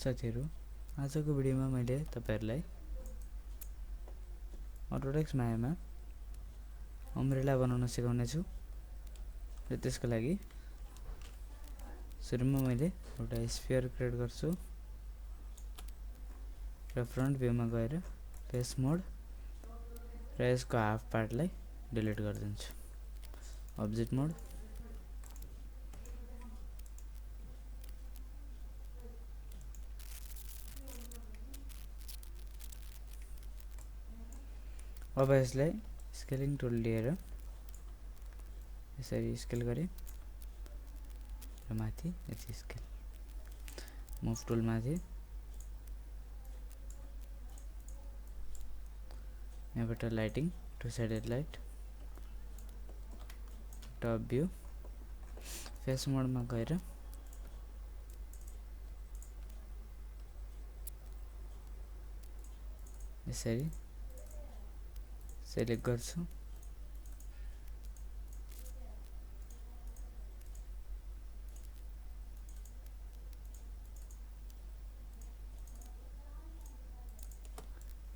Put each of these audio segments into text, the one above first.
साथीहरु, आजको भिडियोमा मैले तपाईहरुलाई Autodesk Maya मा अम्ब्रेला बनाउन सिकाउने छु। र त्यसको लागि सुरुमा मैले एउटा स्फियर क्रिएट गर्छु र फ्रन्ट भ्यूमा गएर फेस मोड र यसको हाफ पार्टलाई डिलिट गरिदिन्छु। अब्जेक्ट मोड, अब यसलाई स्केलिङ टुल लिएर यसरी स्केल गरे र माथि यति स्केल, मुभ टुल माथि, यहाँबाट lighting, two sided light, top view, face मोडमा गएर यसरी सेलेक्ट गर्छु।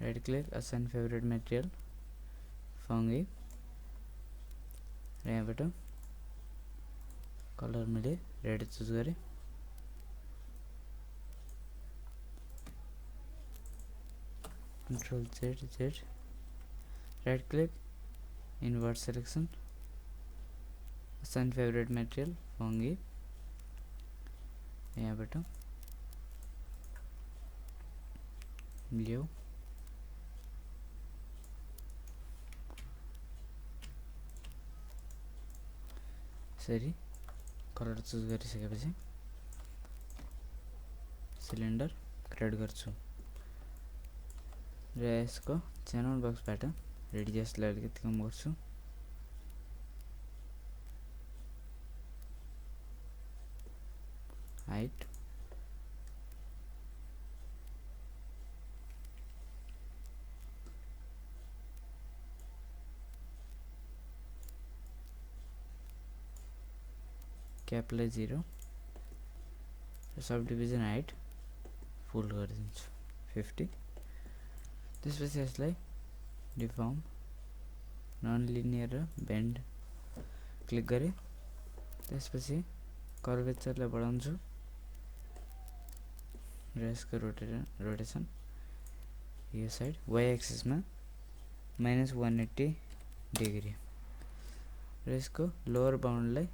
Right click, assign favourite material, फंगी, र यहाँबाट कलर मैले रेड चुज गरे। Ctrl Z, right click, invert selection, assign favourite material, फंगी, यहाँबाट ब्लू, यसरी कलर चुज गरिसकेपछि सिलिन्डर क्रिएट गर्छु र यसको च्यानल बक्सबाट रेडियसलाई अलिकति कम गर्छु। हाइट, क्यापलाई 0 र सब डिभिजन हाइट फुल गरिदिन्छु 50। त्यसपछि यसलाई डिफर्म, नन लिनियर र बेन्ड क्लिक गरे। त्यसपछि कर्वेचरलाई बढाउँछु र यसको रोटेसन यो साइड y एक्सिसमा -180 डिग्री र यसको लोअर बाउन्डलाई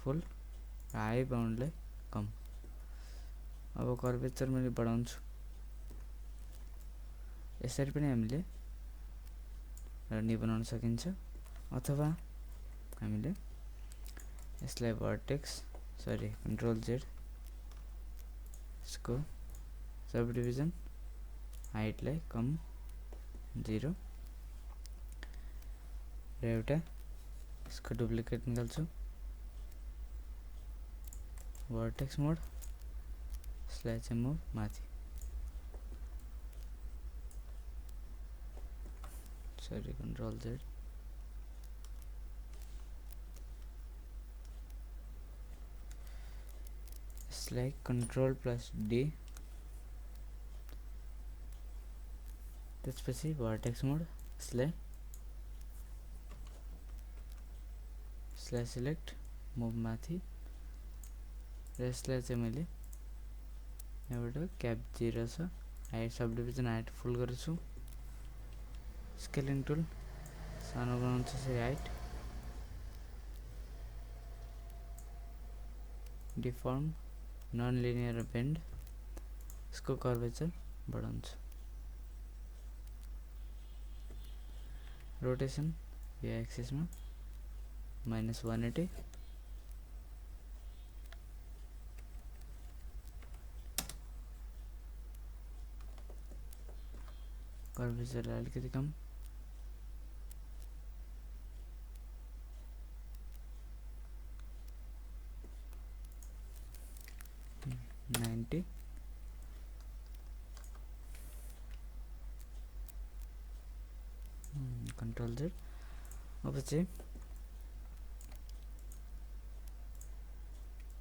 फुल, हाई बाउन्डलाई कम। अब कर्वेचर मैले बढाउँछु। यसरी पनि हामीले रनी बनाउन सकिन्छ, अथवा हामीले यसलाई कन्ट्रोल Z, यसको सब डिभिजन हाइटलाई कम 0 र एउटा यसको डुप्लिकेट निकाल्छु। वर्टेक्स मोड, यसलाई चाहिँ मुभ माथि, कन्ट्रोल Z, यसलाई Ctrl+D, त्यसपछि वर्टेक्स मोड, यसलाई सिलेक्ट, मुभ माथि र यसलाई चाहिँ मैले यहाँबाट क्याप 0 छ, हाइट सब डिभिजन हाइट फुल गर्छु। स्केलिङ टुल सानो बनाउँछु यसरी height, deform, non linear bend, यसको कर्वेचर बढाउँछु। रोटेसन यो एक्सिसमा -180, कर्वेचरलाई अलिकति कम, कन्ट्रोल Z। अब चाहिँ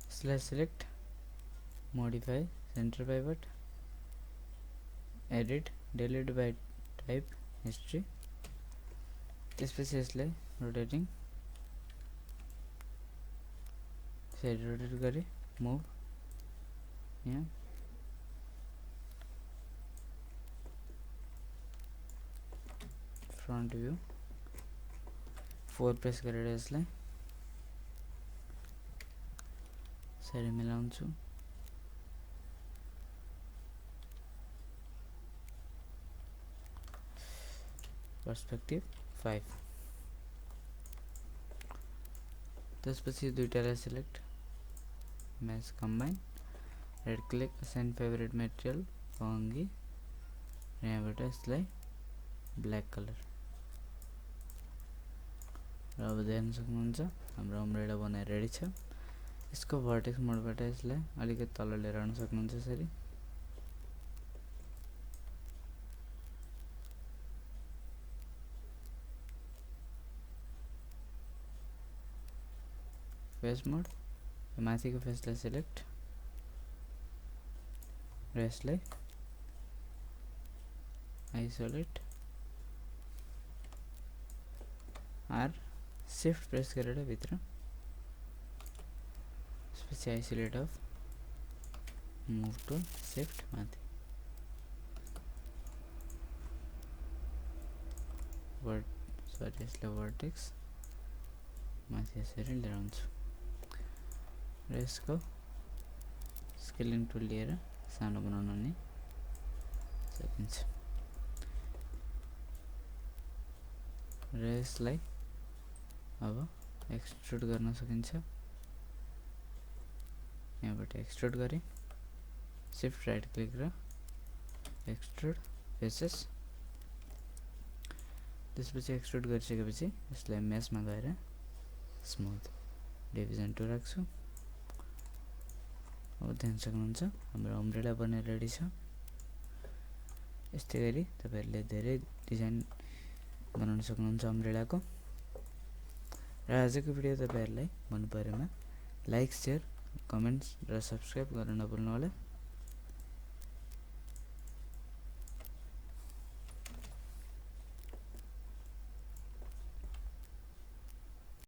यसलाई select, modify center pivot, edit delete by type history, त्यसपछि यसलाई रोटेटिङ साइड रोटेट गरे मुभ यहाँ फ्रन्ट व्यू 4 प्रेस गरेर यसलाई साइड मिलाउँछु पर्सपेक्टिभ 5 त्यसपछि दुईटालाई select match combine right click assign favourite material फङ्गी र यहाँबाट यसलाई ब्ल्याक कलर र अब देख्न सक्नुहुन्छ हाम्रो अम्ब्रेला बनाएर रेडी छ यसको भर्टेक्स मोडबाट यसलाई अलिकति तल लिएर आउन सक्नुहुन्छ यसरी फेस मोड माथिको फेसलाई सिलेक्ट र यसलाई आइसोलेट आर शिफ्ट प्रेस गरेर भित्र त्यसपछि isolate off move to shift माथि यसलाई भर्टेक्स माथि यसरी लिएर आउँछु र यसको स्केलिङ टुल लिएर सानो बनाउन नि सकिन्छ र यसलाई अब एक्सट्रुड गर्न सकिन्छ यहाँबाट एक्सट्रुड गरे शिफ्ट राइट क्लिक र एक्सट्रुड फेसेस त्यसपछि एक्सट्रुड गरिसकेपछि यसलाई मेसमा गएर स्मुथ डिभिजन 2 राख्छु अब देख्न सक्नुहुन्छ हाम्रो अम्ब्रेला बनेर रेडी छ यस्तै गरी तपाईहरुले धेरै डिजाइन बनाउन सक्नुहुन्छ अम्ब्रेलाको र आजको भिडियो तपाईहरुलाई मन परेमा लाइक शेयर कमेन्ट्स र सब्स्क्राइब गर्न नभुल्नु होला